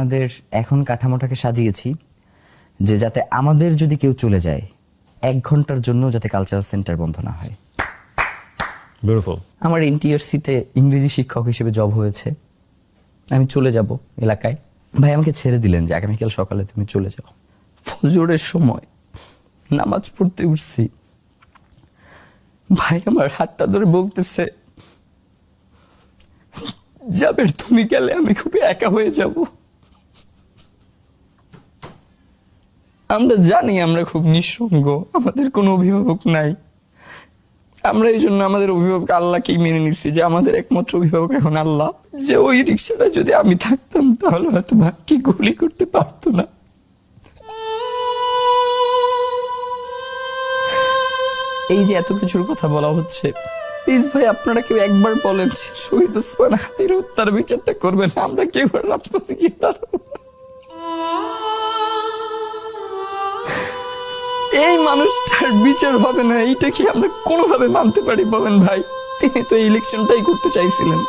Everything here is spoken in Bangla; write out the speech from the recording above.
আমাদের এখন কাঠামোটাকে সাজিয়েছি যে যাতে আমাদের যদি কেউ চলে যায় 1 ঘন্টার জন্য যাতে কালচারাল সেন্টার বন্ধ না হয়। বিউটিফুল। আমার এনটিআরসিতে ইংরেজি শিক্ষক হিসেবে জব হয়েছে, আমি চলে যাব এলাকায়। ভাই আমাকে ছেড়ে দিলেন যে আগামীকাল সকালে তুমি চলে যাও। ফজরের সময় নামাজ পড়তে উঠছি, ভাই আমার হাতটা ধরে বলতেছে, জাবের তুমি গেলে আমি খুব একা হয়ে যাব। আমরা জানি আমরা খুব নিঃসঙ্গ, আমাদের কোনো অভিভাবক নাই। আমরা এই জন্য আমাদের অভিভাবক আল্লাহকেই মেনে নিচ্ছি যে আমাদের একমাত্র অভিভাবক এখন আল্লাহ। যে ওই রিক্সাটা যদি আমি থাকতাম তাহলে হয়তো ভাগ্যে গুলি করতে পারতো না। এই যে এত কিছুর কথা বলা হচ্ছে, প্লিজ ভাই আপনারা কেউ একবার বলেন শহীদ ওসমান হাদির হত্যার বিচারটা করবেন, আমরা কেউ রাজপথে গিয়ে দাঁড়াবো। এই মানুষটার বিচার হবে না, এইটা কি আমরা কোনোভাবে মানতে পারি বলেন ভাই? তিনি তো এই ইলেকশনটাই করতে চাইছিলেন।